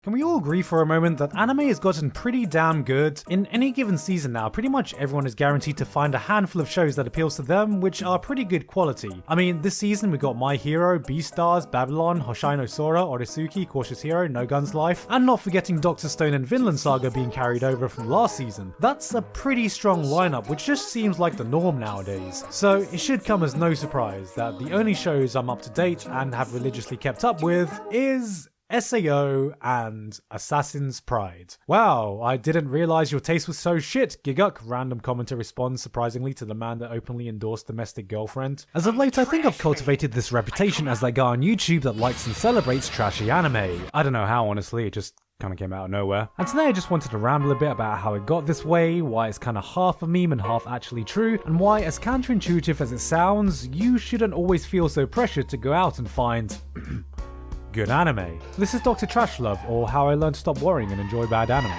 Can we all agree for a moment that anime has gotten pretty damn good? In any given season now, pretty much everyone is guaranteed to find a handful of shows that appeals to them, which are pretty good quality. I mean, this season we got My Hero, Beastars, Babylon, Hoshai no Sora, Oresuki, Cautious Hero, No Guns Life, and not forgetting Dr. Stone and Vinland Saga being carried over from last season. That's a pretty strong lineup, which just seems like the norm nowadays. So it should come as no surprise that the only shows I'm up to date and have religiously kept up with is SAO and Assassin's Pride. Wow, I didn't realize your taste was so shit, Gigguk. Random commenter responds surprisingly to the man that openly endorsed domestic girlfriend. As of late, I think I've cultivated this reputation as that guy on YouTube that likes and celebrates trashy anime. I don't know how, honestly, it just kind of came out of nowhere. And today I just wanted to ramble a bit about how it got this way, why it's kind of half a meme and half actually true, and why, as counterintuitive as it sounds, you shouldn't always feel so pressured to go out and find good anime. This is Dr. Trashlove, or How I Learned to Stop Worrying and Enjoy Bad Anime.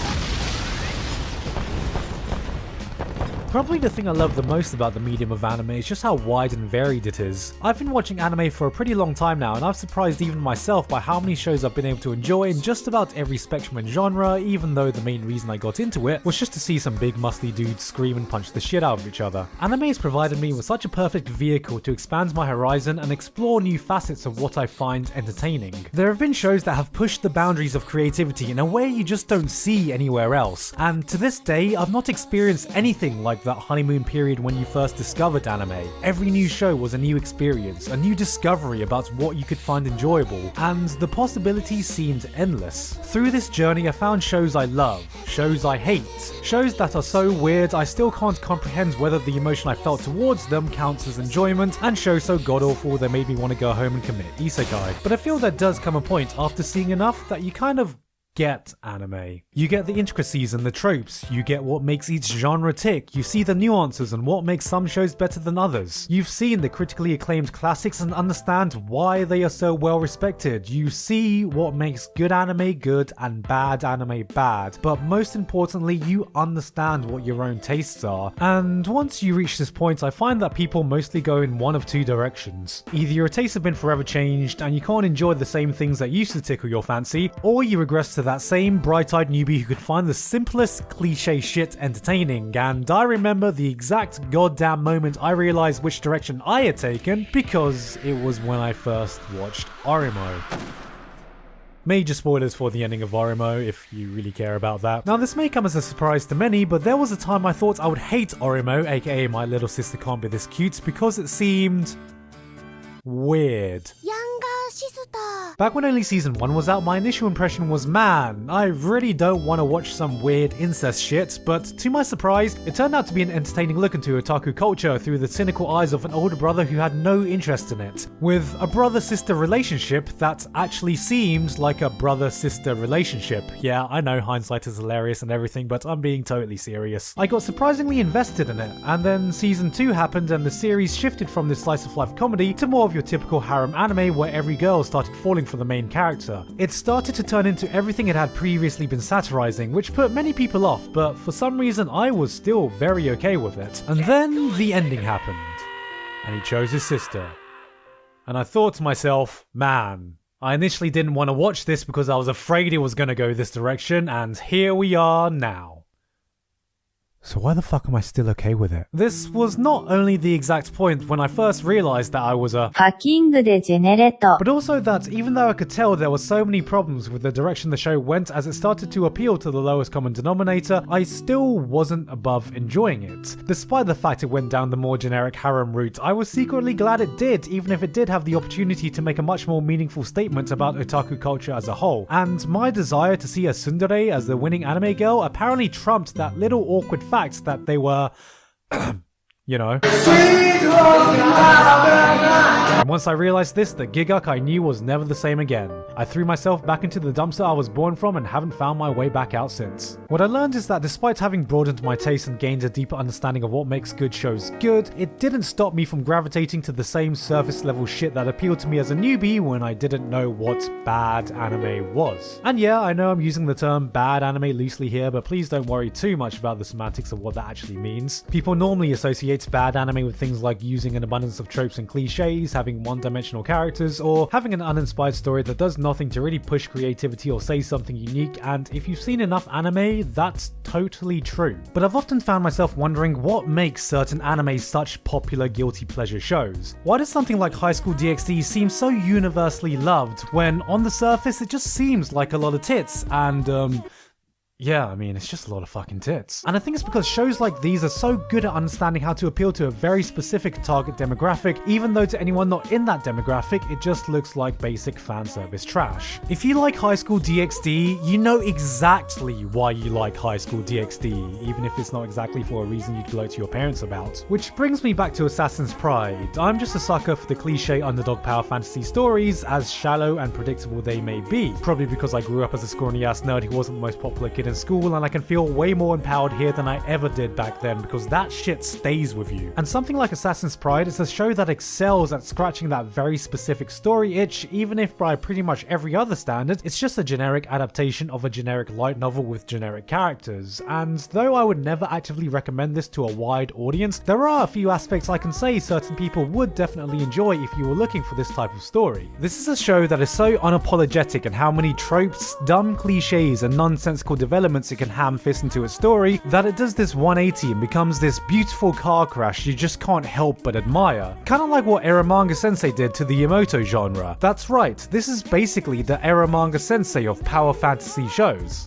Probably the thing I love the most about the medium of anime is just how wide and varied it is. I've been watching anime for a pretty long time now, and I've surprised even myself by how many shows I've been able to enjoy in just about every spectrum and genre, even though the main reason I got into it was just to see some big muscly dudes scream and punch the shit out of each other. Anime has provided me with such a perfect vehicle to expand my horizon and explore new facets of what I find entertaining. There have been shows that have pushed the boundaries of creativity in a way you just don't see anywhere else, and to this day I've not experienced anything like that honeymoon period when you first discovered anime. Every new show was a new experience, a new discovery about what you could find enjoyable, and the possibilities seemed endless. Through this journey I found shows I love, shows I hate, shows that are so weird I still can't comprehend whether the emotion I felt towards them counts as enjoyment, and shows so god-awful they made me want to go home and commit isekai. But I feel there does come a point after seeing enough that you kind of get anime. You get the intricacies and the tropes, you get what makes each genre tick, you see the nuances and what makes some shows better than others. You've seen the critically acclaimed classics and understand why they are so well respected. You see what makes good anime good and bad anime bad, but most importantly you understand what your own tastes are. And once you reach this point, I find that people mostly go in one of two directions. Either your tastes have been forever changed and you can't enjoy the same things that used to tickle your fancy, or you regress to that same bright-eyed newbie who could find the simplest cliche shit entertaining. And I remember the exact goddamn moment I realized which direction I had taken, because it was when I first watched Orimo. Major spoilers for the ending of Orimo, if you really care about that. Now this may come as a surprise to many, but there was a time I thought I would hate Orimo, aka My Little Sister Can't Be This Cute, because it seemed weird. Back when only season 1 was out, my initial impression was, man, I really don't want to watch some weird incest shit, but to my surprise, it turned out to be an entertaining look into otaku culture through the cynical eyes of an older brother who had no interest in it, with a brother-sister relationship that actually seemed like a brother-sister relationship. Yeah, I know hindsight is hilarious and everything, but I'm being totally serious. I got surprisingly invested in it, and then season 2 happened and the series shifted from this slice-of-life comedy to more of your typical harem anime where every girl started falling for the main character. It started to turn into everything it had previously been satirizing, which put many people off, but for some reason I was still very okay with it. And then the ending happened, and he chose his sister. And I thought to myself, man, I initially didn't want to watch this because I was afraid it was going to go this direction, and here we are now. So why the fuck am I still okay with it? This was not only the exact point when I first realized that I was a fucking degenerate, but also that even though I could tell there were so many problems with the direction the show went as it started to appeal to the lowest common denominator, I still wasn't above enjoying it. Despite the fact it went down the more generic harem route, I was secretly glad it did, even if it did have the opportunity to make a much more meaningful statement about otaku culture as a whole. And my desire to see a tsundere as the winning anime girl apparently trumped that little awkward fact that they were, you know. And once I realized this, the Gigguk I knew was never the same again. I threw myself back into the dumpster I was born from and haven't found my way back out since. What I learned is that despite having broadened my taste and gained a deeper understanding of what makes good shows good, it didn't stop me from gravitating to the same surface level shit that appealed to me as a newbie when I didn't know what bad anime was. And yeah, I know I'm using the term bad anime loosely here, but please don't worry too much about the semantics of what that actually means. People normally associate creates bad anime with things like using an abundance of tropes and cliches, having one-dimensional characters, or having an uninspired story that does nothing to really push creativity or say something unique, and if you've seen enough anime, that's totally true. But I've often found myself wondering what makes certain anime such popular guilty pleasure shows. Why does something like High School DxD seem so universally loved when on the surface it just seems like a lot of tits and yeah, I mean, it's just a lot of fucking tits. And I think it's because shows like these are so good at understanding how to appeal to a very specific target demographic, even though to anyone not in that demographic, it just looks like basic fan service trash. If you like High School DxD, you know exactly why you like High School DxD, even if it's not exactly for a reason you'd gloat to your parents about. Which brings me back to Assassin's Pride. I'm just a sucker for the cliche underdog power fantasy stories, as shallow and predictable they may be. Probably because I grew up as a scrawny ass nerd who wasn't the most popular kid in school, and I can feel way more empowered here than I ever did back then because that shit stays with you. And something like Assassin's Pride is a show that excels at scratching that very specific story itch, even if by pretty much every other standard, it's just a generic adaptation of a generic light novel with generic characters. And though I would never actively recommend this to a wide audience, there are a few aspects I can say certain people would definitely enjoy if you were looking for this type of story. This is a show that is so unapologetic in how many tropes, dumb cliches, and nonsensical developments it can ham-fist into a story that it does this 180 and becomes this beautiful car crash you just can't help but admire. Kinda like what Eromanga Sensei did to the Yamoto genre. That's right, this is basically the Eromanga Sensei of power fantasy shows.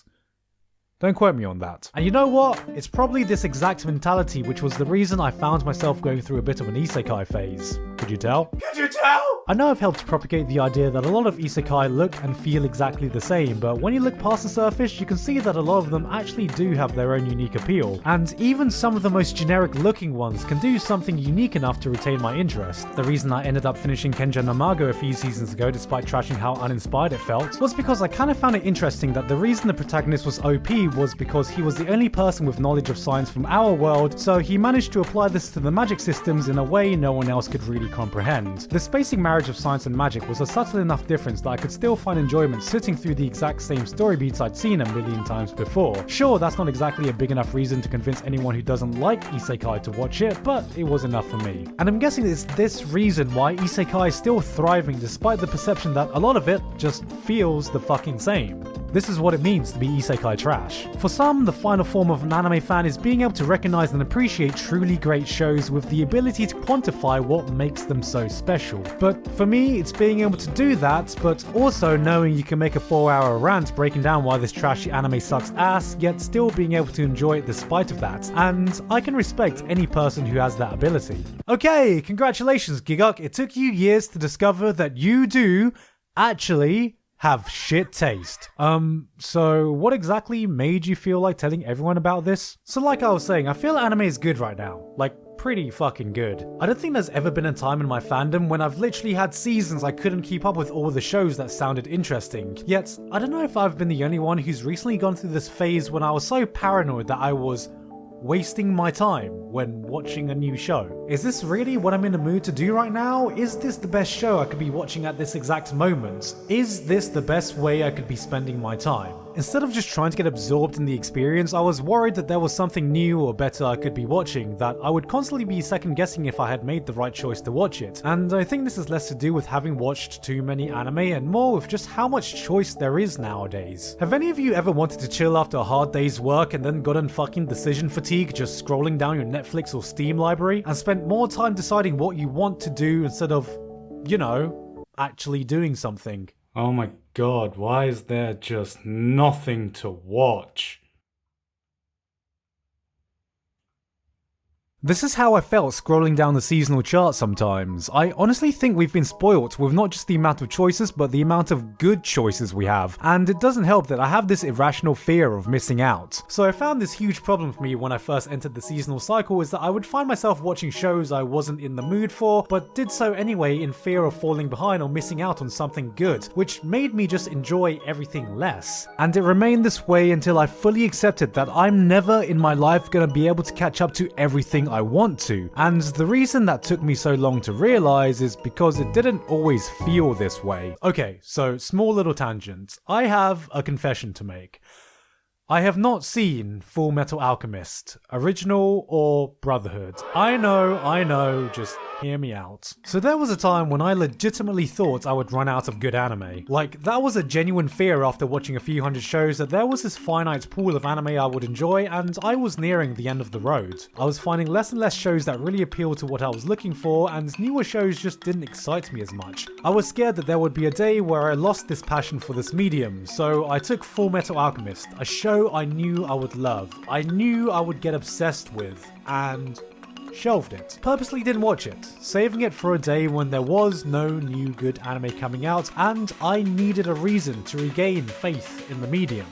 Don't quote me on that. And you know what? It's probably this exact mentality which was the reason I found myself going through a bit of an isekai phase. Could you tell? Could you tell? I know I've helped propagate the idea that a lot of isekai look and feel exactly the same, but when you look past the surface, you can see that a lot of them actually do have their own unique appeal. And even some of the most generic looking ones can do something unique enough to retain my interest. The reason I ended up finishing Kenja no Mago a few seasons ago, despite trashing how uninspired it felt, was because I kind of found it interesting that the reason the protagonist was OP was because he was the only person with knowledge of science from our world, so he managed to apply this to the magic systems in a way no one else could really comprehend. The spacing marriage of science and magic was a subtle enough difference that I could still find enjoyment sitting through the exact same story beats I'd seen a million times before. Sure, that's not exactly a big enough reason to convince anyone who doesn't like isekai to watch it, but it was enough for me. And I'm guessing it's this reason why isekai is still thriving despite the perception that a lot of it just feels the fucking same. This is what it means to be isekai trash. For some, the final form of an anime fan is being able to recognize and appreciate truly great shows with the ability to quantify what makes them so special. But for me, it's being able to do that, but also knowing you can make a 4-hour rant breaking down why this trashy anime sucks ass, yet still being able to enjoy it despite of that. And I can respect any person who has that ability. Okay, congratulations Gigguk, it took you years to discover that you do actually have shit taste. So what exactly made you feel like telling everyone about this? So like I was saying, I feel anime is good right now. Like, pretty fucking good. I don't think there's ever been a time in my fandom when I've literally had seasons I couldn't keep up with all the shows that sounded interesting. Yet, I don't know if I've been the only one who's recently gone through this phase when I was so paranoid that I was wasting my time when watching a new show. Is this really what I'm in the mood to do right now? Is this the best show I could be watching at this exact moment? Is this the best way I could be spending my time? Instead of just trying to get absorbed in the experience, I was worried that there was something new or better I could be watching, that I would constantly be second guessing if I had made the right choice to watch it. And I think this is less to do with having watched too many anime and more with just how much choice there is nowadays. Have any of you ever wanted to chill after a hard day's work and then gotten fucking decision fatigue just scrolling down your Netflix or Steam library and spent more time deciding what you want to do instead of, you know, actually doing something? Oh my god, why is there just nothing to watch? This is how I felt scrolling down the seasonal chart sometimes. I honestly think we've been spoilt with not just the amount of choices, but the amount of good choices we have. And it doesn't help that I have this irrational fear of missing out. So I found this huge problem for me when I first entered the seasonal cycle is that I would find myself watching shows I wasn't in the mood for, but did so anyway in fear of falling behind or missing out on something good, which made me just enjoy everything less. And it remained this way until I fully accepted that I'm never in my life gonna be able to catch up to everything I want to, and the reason that took me so long to realize is because it didn't always feel this way. Okay, so small little tangent. I have a confession to make. I have not seen Full Metal Alchemist, original or Brotherhood. I know, just hear me out. So there was a time when I legitimately thought I would run out of good anime. Like, that was a genuine fear after watching a few hundred shows that there was this finite pool of anime I would enjoy, and I was nearing the end of the road. I was finding less and less shows that really appealed to what I was looking for, and newer shows just didn't excite me as much. I was scared that there would be a day where I lost this passion for this medium, so I took Full Metal Alchemist, a show I knew I would love, I knew I would get obsessed with, and shelved it. Purposely didn't watch it, saving it for a day when there was no new good anime coming out, and I needed a reason to regain faith in the medium.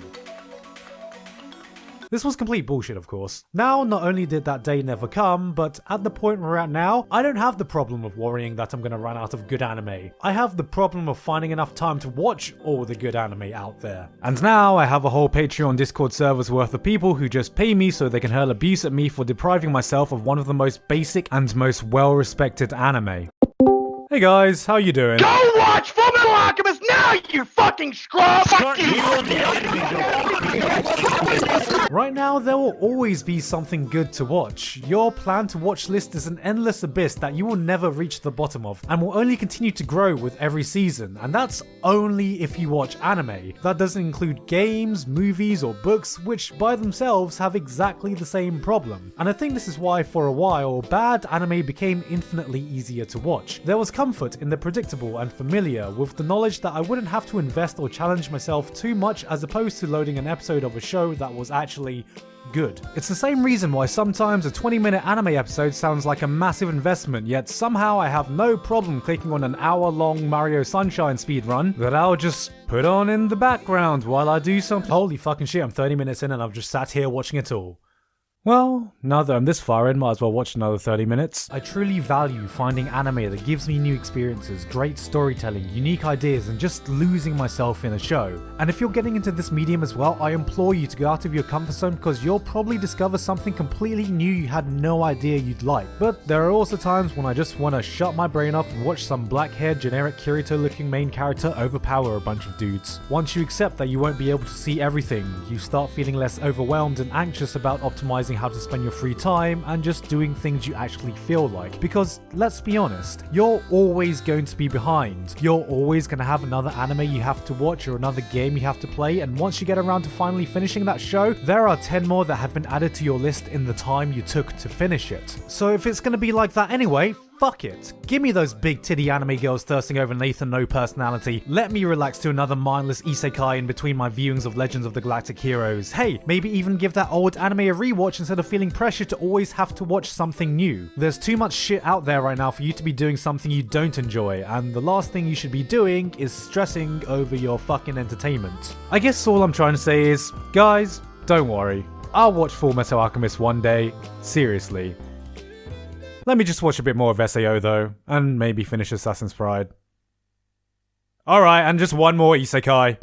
This was complete bullshit, of course. Now, not only did that day never come, but at the point we're at now, I don't have the problem of worrying that I'm gonna run out of good anime. I have the problem of finding enough time to watch all the good anime out there. And now I have a whole Patreon Discord server's worth of people who just pay me so they can hurl abuse at me for depriving myself of one of the most basic and most well-respected anime. Hey guys, how you doing? Go watch Fullmetal Alchemist now, you fucking scrub! Right now, there will always be something good to watch. Your plan to watch list is an endless abyss that you will never reach the bottom of, and will only continue to grow with every season, and that's only if you watch anime. That doesn't include games, movies, or books, which by themselves have exactly the same problem. And I think this is why for a while, bad anime became infinitely easier to watch. There was comfort in the predictable and familiar, with the knowledge that I wouldn't have to invest or challenge myself too much as opposed to loading an episode of a show that was actually good. It's the same reason why sometimes a 20-minute anime episode sounds like a massive investment, yet somehow I have no problem clicking on an hour-long Mario Sunshine speedrun that I'll just put on in the background while I do something. Holy fucking shit, I'm 30 minutes in and I've just sat here watching it all. Well, now that I'm this far in, might as well watch another 30 minutes. I truly value finding anime that gives me new experiences, great storytelling, unique ideas, and just losing myself in a show. And if you're getting into this medium as well, I implore you to go out of your comfort zone because you'll probably discover something completely new you had no idea you'd like. But there are also times when I just want to shut my brain off and watch some black-haired generic Kirito-looking main character overpower a bunch of dudes. Once you accept that you won't be able to see everything, you start feeling less overwhelmed and anxious about optimizing how to spend your free time and just doing things you actually feel like. Because let's be honest, you're always going to be behind. You're always going to have another anime you have to watch or another game you have to play, and once you get around to finally finishing that show, there are 10 more that have been added to your list in the time you took to finish it. So if it's going to be like that anyway, fuck it. Give me those big titty anime girls thirsting over Nathan no personality. Let me relax to another mindless isekai in between my viewings of Legends of the Galactic Heroes. Hey, maybe even give that old anime a rewatch instead of feeling pressure to always have to watch something new. There's too much shit out there right now for you to be doing something you don't enjoy, and the last thing you should be doing is stressing over your fucking entertainment. I guess all I'm trying to say is, guys, don't worry. I'll watch Full Metal Alchemist one day. Seriously. Let me just watch a bit more of SAO though, and maybe finish Assassin's Pride. Alright, and just one more isekai.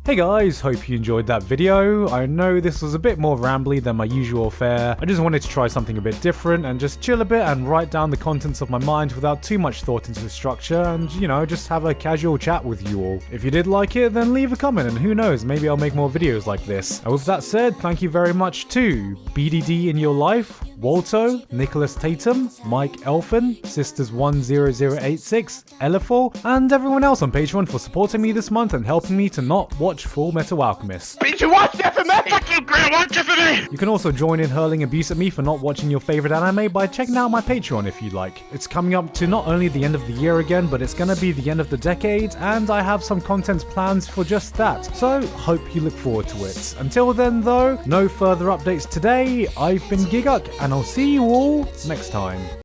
Hey guys, hope you enjoyed that video. I know this was a bit more rambly than my usual fare. I just wanted to try something a bit different and just chill a bit and write down the contents of my mind without too much thought into the structure and, you know, just have a casual chat with you all. If you did like it, then leave a comment and who knows, maybe I'll make more videos like this. And with that said, thank you very much to BDD in your life, Walto, Nicholas Tatum, Mike Elfin, Sisters10086, Elifol, and everyone else on Patreon for supporting me this month and helping me to not watch Full Metal Alchemist. Bitch, you watch that for me! Fucking great, watch it for me! You can also join in hurling abuse at me for not watching your favorite anime by checking out my Patreon if you'd like. It's coming up to not only the end of the year again, but it's gonna be the end of the decade, and I have some content plans for just that. So, hope you look forward to it. Until then though, no further updates today. I've been Gigguk, and I'll see you all next time.